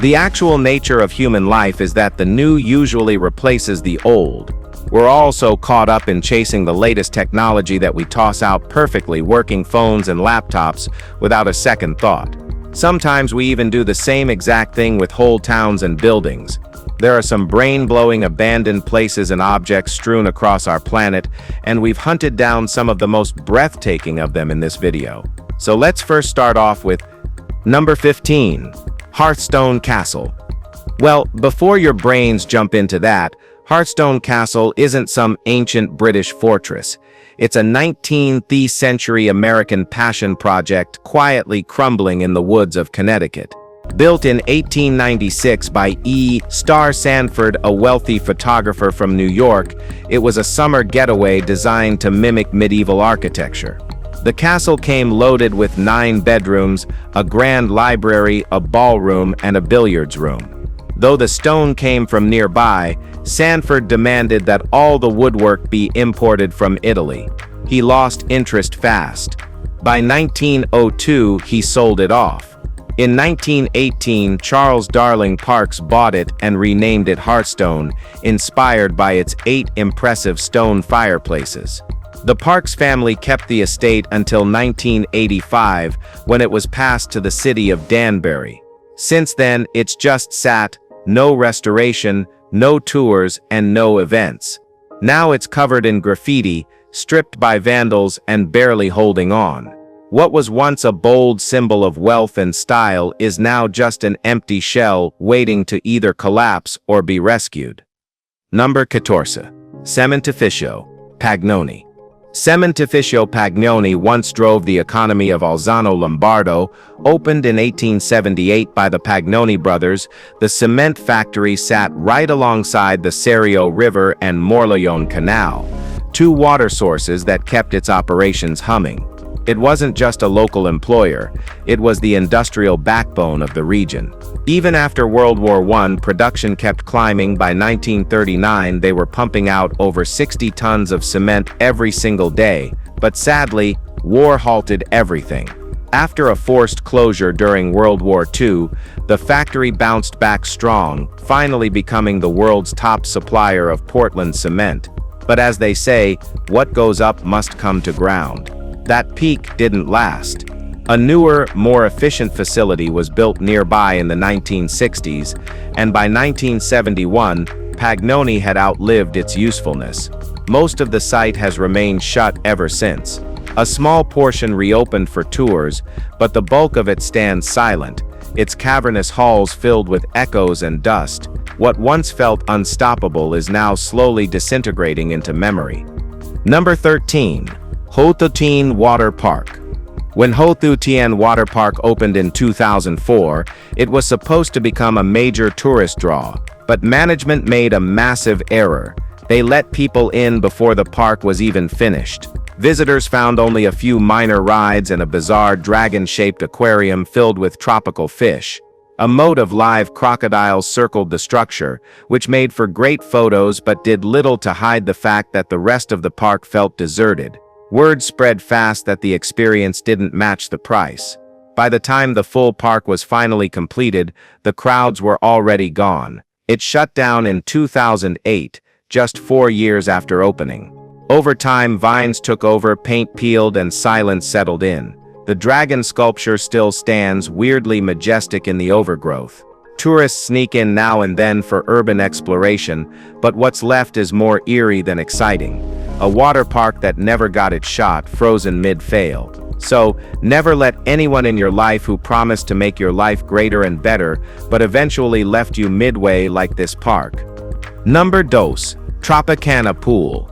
The actual nature of human life is that the new usually replaces the old. We're all so caught up in chasing the latest technology that we toss out perfectly working phones and laptops without a second thought. Sometimes we even do the same exact thing with whole towns and buildings. There are some brain-blowing abandoned places and objects strewn across our planet, and we've hunted down some of the most breathtaking of them in this video. So let's first start off with number 15, Hearthstone Castle. Well, before your brains jump into that, Hearthstone Castle isn't some ancient British fortress. It's a 19th century American passion project quietly crumbling in the woods of Connecticut. Built in 1896 by E. Starr Sanford, a wealthy photographer from New York, it was a summer getaway designed to mimic medieval architecture. The castle came loaded with 9 bedrooms, a grand library, a ballroom, and a billiards room. Though the stone came from nearby, Sanford demanded that all the woodwork be imported from Italy. He lost interest fast. By 1902, he sold it off. In 1918, Charles Darling Parks bought it and renamed it Hearthstone, inspired by its 8 impressive stone fireplaces. The Parks family kept the estate until 1985, when it was passed to the city of Danbury. Since then, it's just sat, no restoration, no tours, and no events. Now it's covered in graffiti, stripped by vandals, and barely holding on. What was once a bold symbol of wealth and style is now just an empty shell waiting to either collapse or be rescued. Number 14. Sementicio Pagnoni. Sementicio Pagnoni once drove the economy of Alzano Lombardo. Opened in 1878 by the Pagnoni brothers, the cement factory sat right alongside the Serio River and Morleone Canal, 2 water sources that kept its operations humming. It wasn't just a local employer, it was the industrial backbone of the region. Even after World War I, production kept climbing. By 1939, they were pumping out over 60 tons of cement every single day, but sadly, war halted everything. After a forced closure during World War II, the factory bounced back strong, finally becoming the world's top supplier of Portland cement. But as they say, what goes up must come to ground. That peak didn't last. A newer, more efficient facility was built nearby in the 1960s, and by 1971, Pagnoni had outlived its usefulness. Most of the site has remained shut ever since. A small portion reopened for tours, but the bulk of it stands silent, its cavernous halls filled with echoes and dust. What once felt unstoppable is now slowly disintegrating into memory. Number 13. Tien Water Park. When Tien Water Park opened in 2004, it was supposed to become a major tourist draw, but management made a massive error. They let people in before the park was even finished. Visitors found only a few minor rides and a bizarre dragon-shaped aquarium filled with tropical fish. A moat of live crocodiles circled the structure, which made for great photos but did little to hide the fact that the rest of the park felt deserted. Word spread fast that the experience didn't match the price. By the time the full park was finally completed, the crowds were already gone. It shut down in 2008, just 4 years after opening. Over time, vines took over, paint peeled, and silence settled in. The dragon sculpture still stands, weirdly majestic in the overgrowth. Tourists sneak in now and then for urban exploration, but what's left is more eerie than exciting. A water park that never got its shot, frozen mid-fail. So, never let anyone in your life who promised to make your life greater and better, but eventually left you midway like this park. Number 2. Tropicana Pool.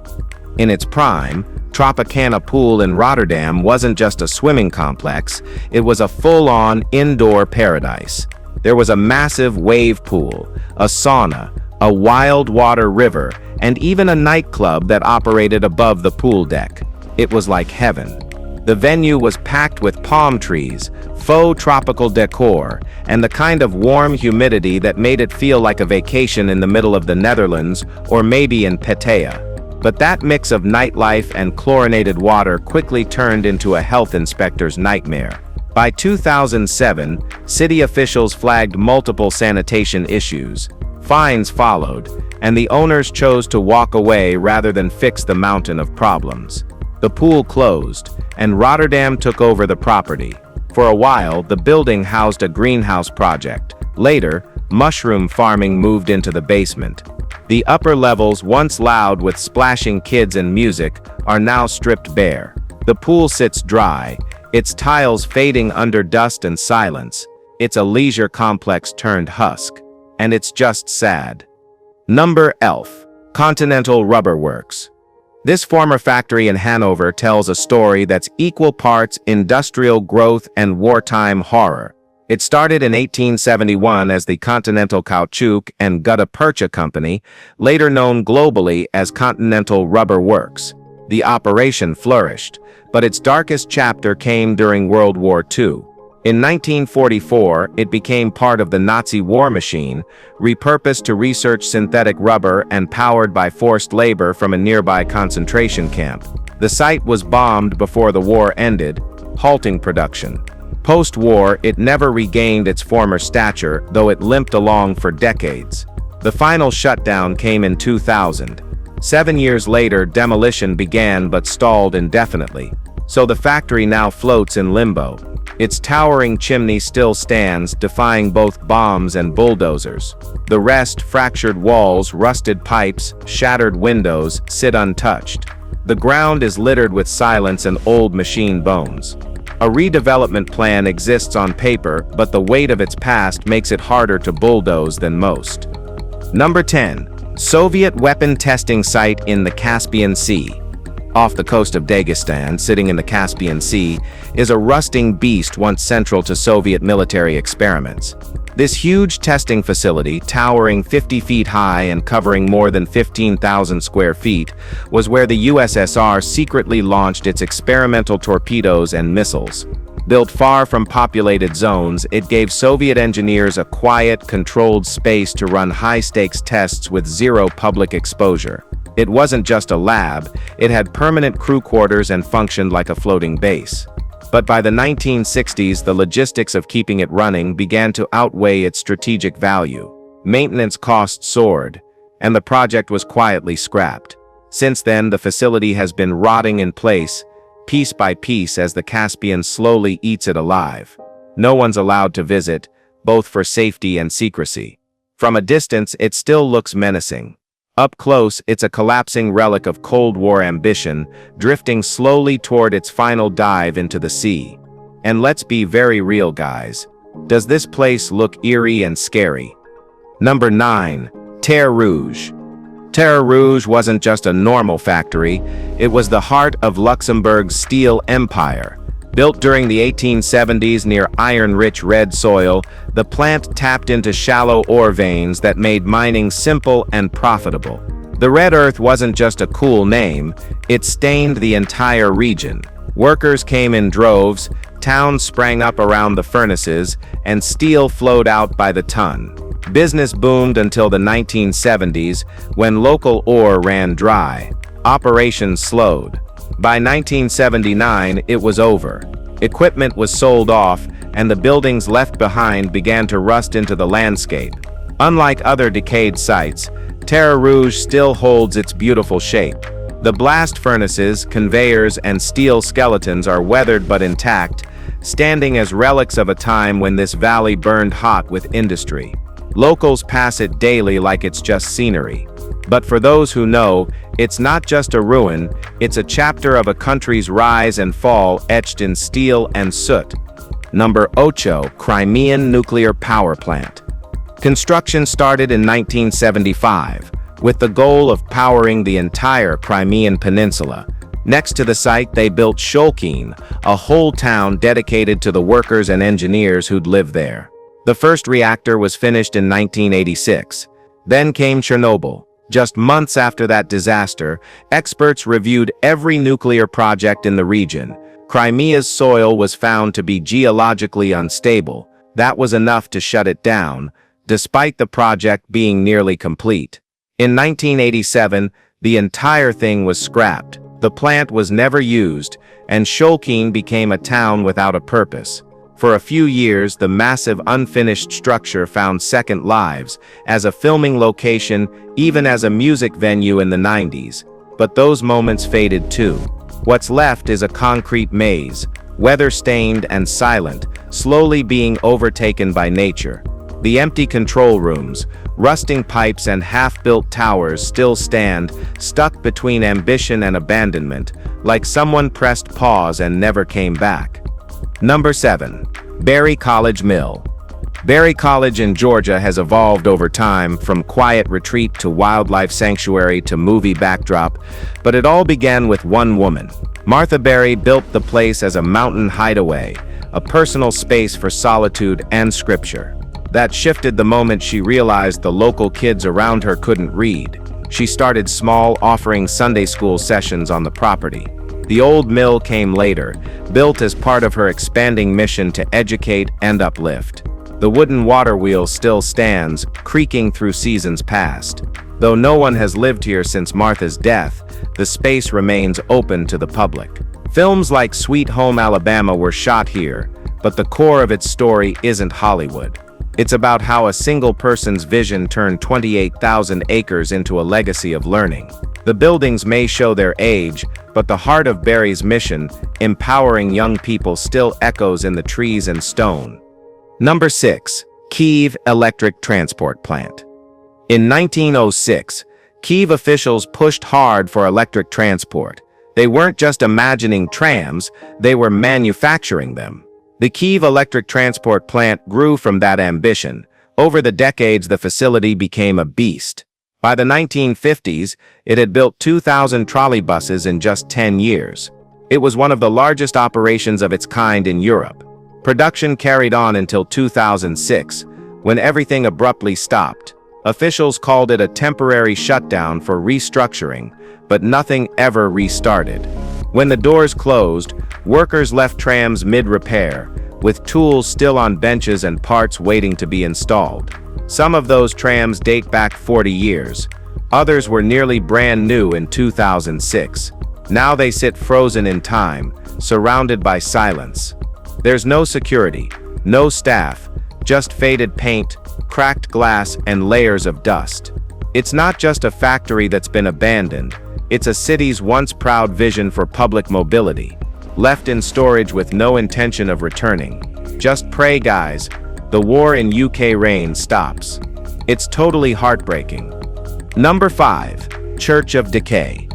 In its prime, Tropicana Pool in Rotterdam wasn't just a swimming complex, it was a full-on indoor paradise. There was a massive wave pool, a sauna, a wild water river, and even a nightclub that operated above the pool deck. It was like heaven. The venue was packed with palm trees, faux tropical decor, and the kind of warm humidity that made it feel like a vacation in the middle of the Netherlands or maybe in Pattaya. But that mix of nightlife and chlorinated water quickly turned into a health inspector's nightmare. By 2007, city officials flagged multiple sanitation issues. Fines followed, and the owners chose to walk away rather than fix the mountain of problems. The pool closed, and Rotterdam took over the property. For a while, the building housed a greenhouse project. Later, mushroom farming moved into the basement. The upper levels, once loud with splashing kids and music, are now stripped bare. The pool sits dry, its tiles fading under dust and silence. It's a leisure complex turned husk. And it's just sad. Number 11. Continental Rubber Works. This former factory in Hanover tells a story that's equal parts industrial growth and wartime horror. It started in 1871 as the Continental Caoutchouc and Gutta Percha Company, later known globally as Continental Rubber Works. The operation flourished, but its darkest chapter came during World War II. In 1944, it became part of the Nazi war machine, repurposed to research synthetic rubber and powered by forced labor from a nearby concentration camp. The site was bombed before the war ended, halting production. Post-war, it never regained its former stature, though it limped along for decades. The final shutdown came in 2000. 7 years later, demolition began but stalled indefinitely. So the factory now floats in limbo. Its towering chimney still stands, defying both bombs and bulldozers. The rest, fractured walls, rusted pipes, shattered windows, sit untouched. The ground is littered with silence and old machine bones. A redevelopment plan exists on paper, but the weight of its past makes it harder to bulldoze than most. Number 10. Soviet weapon testing site in the Caspian Sea. Off the coast of Dagestan, sitting in the Caspian Sea, is a rusting beast once central to Soviet military experiments. This huge testing facility, towering 50 feet high and covering more than 15,000 square feet, was where the USSR secretly launched its experimental torpedoes and missiles. Built far from populated zones, it gave Soviet engineers a quiet, controlled space to run high-stakes tests with zero public exposure. It wasn't just a lab, it had permanent crew quarters and functioned like a floating base. But by the 1960s, the logistics of keeping it running began to outweigh its strategic value. Maintenance costs soared, and the project was quietly scrapped. Since then, the facility has been rotting in place, piece by piece, as the Caspian slowly eats it alive. No one's allowed to visit, both for safety and secrecy. From a distance, it still looks menacing. Up close, it's a collapsing relic of Cold War ambition, drifting slowly toward its final dive into the sea. And let's be very real, guys. Does this place look eerie and scary? Number 9. Ter Rouge. Ter Rouge wasn't just a normal factory, it was the heart of Luxembourg's steel empire. Built during the 1870s near iron-rich red soil, the plant tapped into shallow ore veins that made mining simple and profitable. The red earth wasn't just a cool name, it stained the entire region. Workers came in droves, towns sprang up around the furnaces, and steel flowed out by the ton. Business boomed until the 1970s, when local ore ran dry. Operations slowed. By 1979, it was over. Equipment was sold off, and the buildings left behind began to rust into the landscape. Unlike other decayed sites, Ter Rouge still holds its beautiful shape. The blast furnaces, conveyors, and steel skeletons are weathered but intact, standing as relics of a time when this valley burned hot with industry. Locals pass it daily like it's just scenery. But for those who know, it's not just a ruin, it's a chapter of a country's rise and fall etched in steel and soot. Number 8. Crimean Nuclear Power Plant. Construction started in 1975, with the goal of powering the entire Crimean Peninsula. Next to the site, they built Shulkin, a whole town dedicated to the workers and engineers who'd live there. The first reactor was finished in 1986. Then came Chernobyl. Just months after that disaster, experts reviewed every nuclear project in the region. Crimea's soil was found to be geologically unstable. That was enough to shut it down, despite the project being nearly complete. In 1987, the entire thing was scrapped. The plant was never used, and Shulkin became a town without a purpose. For a few years, the massive unfinished structure found second lives, as a filming location, even as a music venue in the 90s. But those moments faded too. What's left is a concrete maze, weather-stained and silent, slowly being overtaken by nature. The empty control rooms, rusting pipes and half-built towers still stand, stuck between ambition and abandonment, like someone pressed pause and never came back. Number 7. Berry College Mill. Berry College in Georgia has evolved over time, from quiet retreat to wildlife sanctuary to movie backdrop, but it all began with one woman. Martha Berry built the place as a mountain hideaway, a personal space for solitude and scripture. That shifted the moment she realized the local kids around her couldn't read. She started small, offering Sunday school sessions on the property. The old mill came later, built as part of her expanding mission to educate and uplift. The wooden water wheel still stands, creaking through seasons past. Though no one has lived here since Martha's death, the space remains open to the public. Films like Sweet Home Alabama were shot here, but the core of its story isn't Hollywood. It's about how a single person's vision turned 28,000 acres into a legacy of learning. The buildings may show their age, but the heart of Berry's mission, empowering young people, still echoes in the trees and stone. Number 6. Kyiv Electric Transport Plant. In 1906, Kyiv officials pushed hard for electric transport. They weren't just imagining trams, they were manufacturing them. The Kyiv Electric Transport Plant grew from that ambition. Over the decades, the facility became a beast. By the 1950s, it had built 2,000 trolleybuses in just 10 years. It was one of the largest operations of its kind in Europe. Production carried on until 2006, when everything abruptly stopped. Officials called it a temporary shutdown for restructuring, but nothing ever restarted. When the doors closed, workers left trams mid-repair, with tools still on benches and parts waiting to be installed. Some of those trams date back 40 years. Others were nearly brand new in 2006. Now they sit frozen in time, surrounded by silence. There's no security, no staff, just faded paint, cracked glass, and layers of dust. It's not just a factory that's been abandoned. It's a city's once proud vision for public mobility, left in storage with no intention of returning. Just pray, guys, the war in UK rain stops. It's totally heartbreaking. Number 5. Church of Decay.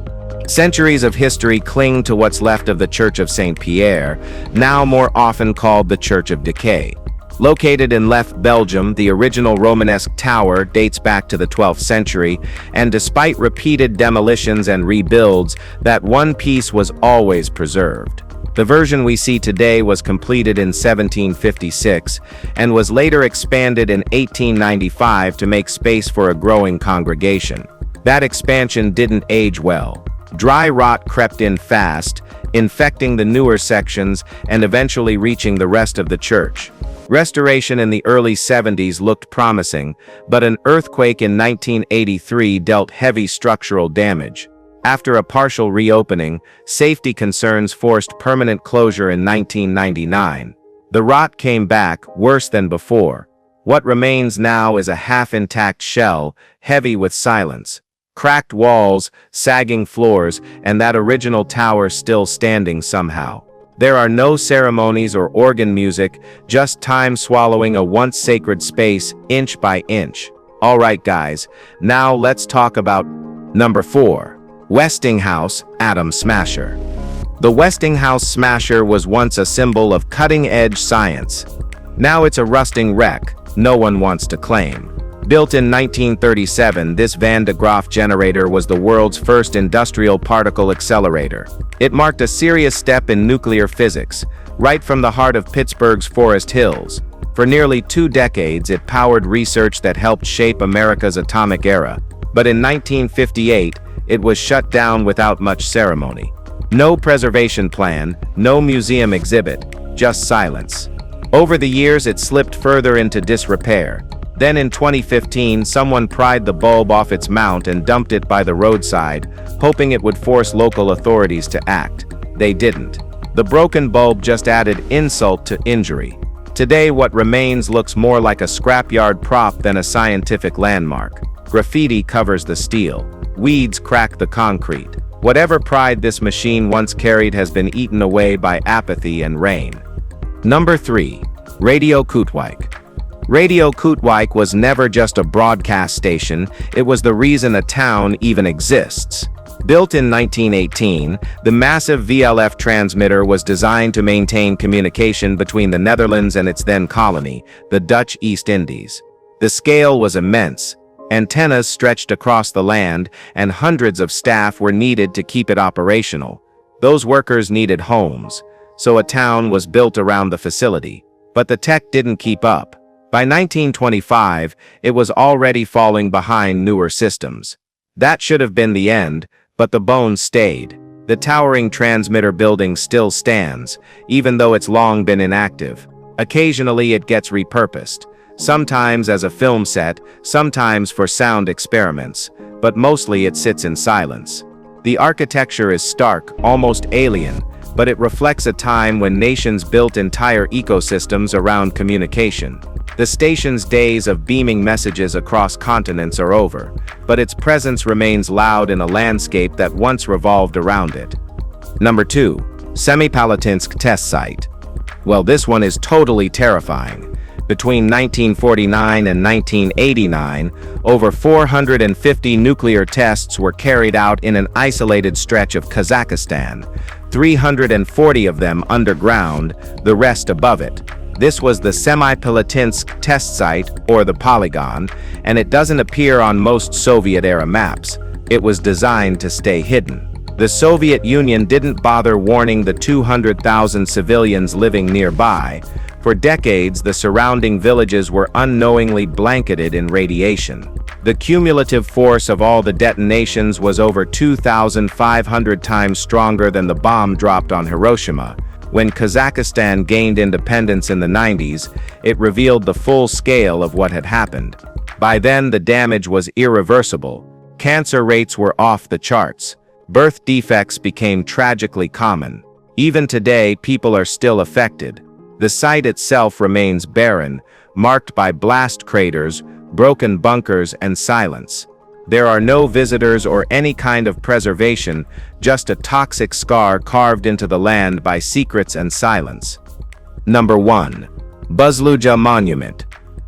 Centuries of history cling to what's left of the Church of St. Pierre, now more often called the Church of Decay. Located in Left, Belgium, the original Romanesque tower dates back to the 12th century, and despite repeated demolitions and rebuilds, that one piece was always preserved. The version we see today was completed in 1756 and was later expanded in 1895 to make space for a growing congregation. That expansion didn't age well. Dry rot crept in fast, infecting the newer sections and eventually reaching the rest of the church. Restoration in the early 70s looked promising, but an earthquake in 1983 dealt heavy structural damage. After a partial reopening, safety concerns forced permanent closure in 1999. The rot came back, worse than before. What remains now is a half-intact shell, heavy with silence. Cracked walls, sagging floors, and that original tower still standing somehow. There are no ceremonies or organ music, just time swallowing a once sacred space, inch by inch. Alright guys, now let's talk about number 4. Westinghouse Atom Smasher. The Westinghouse Smasher was once a symbol of cutting-edge science. Now it's a rusting wreck no one wants to claim. Built in 1937, this Van de Graaff generator was the world's first industrial particle accelerator. It marked a serious step in nuclear physics, right from the heart of Pittsburgh's Forest Hills. For nearly 2 decades, it powered research that helped shape America's atomic era. But in 1958, it was shut down without much ceremony. No preservation plan, no museum exhibit, just silence. Over the years, it slipped further into disrepair. Then in 2015, someone pried the bulb off its mount and dumped it by the roadside, hoping it would force local authorities to act. They didn't. The broken bulb just added insult to injury. Today, what remains looks more like a scrapyard prop than a scientific landmark. Graffiti covers the steel. Weeds crack the concrete. Whatever pride this machine once carried has been eaten away by apathy and rain. Number 3. Radio Kootwike. Radio Kootwike was never just a broadcast station, it was the reason a town even exists. Built in 1918, the massive VLF transmitter was designed to maintain communication between the Netherlands and its then colony, the Dutch East Indies. The scale was immense. Antennas stretched across the land, and hundreds of staff were needed to keep it operational. Those workers needed homes, so a town was built around the facility. But the tech didn't keep up. By 1925, it was already falling behind newer systems. That should have been the end, but the bones stayed. The towering transmitter building still stands, even though it's long been inactive. Occasionally it gets repurposed, sometimes as a film set, sometimes for sound experiments, but mostly it sits in silence. The architecture is stark, almost alien, but it reflects a time when nations built entire ecosystems around communication. The station's days of beaming messages across continents are over, but its presence remains loud in a landscape that once revolved around it. Number 2. Semipalatinsk Test Site. Well, this one is totally terrifying. Between 1949 and 1989, over 450 nuclear tests were carried out in an isolated stretch of Kazakhstan, 340 of them underground, the rest above it. This was the Semipalatinsk test site, or the polygon, and it doesn't appear on most Soviet-era maps. It was designed to stay hidden. The Soviet Union didn't bother warning the 200,000 civilians living nearby. For decades, the surrounding villages were unknowingly blanketed in radiation. The cumulative force of all the detonations was over 2,500 times stronger than the bomb dropped on Hiroshima. When Kazakhstan gained independence in the 90s, it revealed the full scale of what had happened. By then, the damage was irreversible. Cancer rates were off the charts. Birth defects became tragically common. Even today, people are still affected. The site itself remains barren, marked by blast craters, broken bunkers, and silence. There are no visitors or any kind of preservation, just a toxic scar carved into the land by secrets and silence. Number 1. Buzzluja Monument.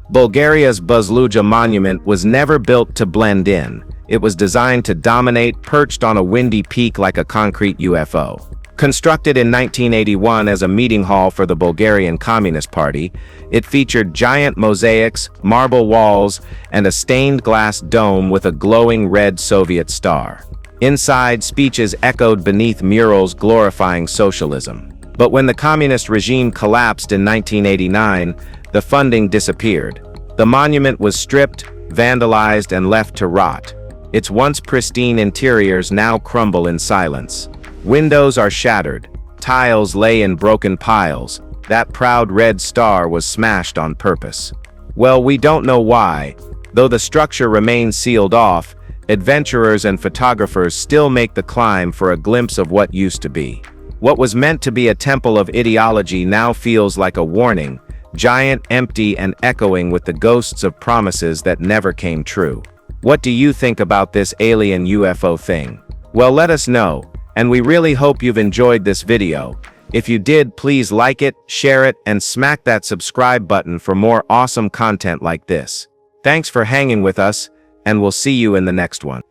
Bulgaria's Buzzluja Monument was never built to blend in. It was designed to dominate, perched on a windy peak like a concrete UFO. Constructed in 1981 as a meeting hall for the Bulgarian Communist Party, it featured giant mosaics, marble walls, and a stained glass dome with a glowing red Soviet star. Inside, speeches echoed beneath murals glorifying socialism. But when the communist regime collapsed in 1989, the funding disappeared. The monument was stripped, vandalized, and left to rot. Its once pristine interiors now crumble in silence. Windows are shattered, tiles lay in broken piles. That proud red star was smashed on purpose. Well, we don't know why. Though the structure remains sealed off, adventurers and photographers still make the climb for a glimpse of what used to be. What was meant to be a temple of ideology now feels like a warning, giant, empty, and echoing with the ghosts of promises that never came true. What do you think about this alien UFO thing? Well, let us know. And we really hope you've enjoyed this video. If you did, please like it, share it, and smack that subscribe button for more awesome content like this. Thanks for hanging with us, and we'll see you in the next one.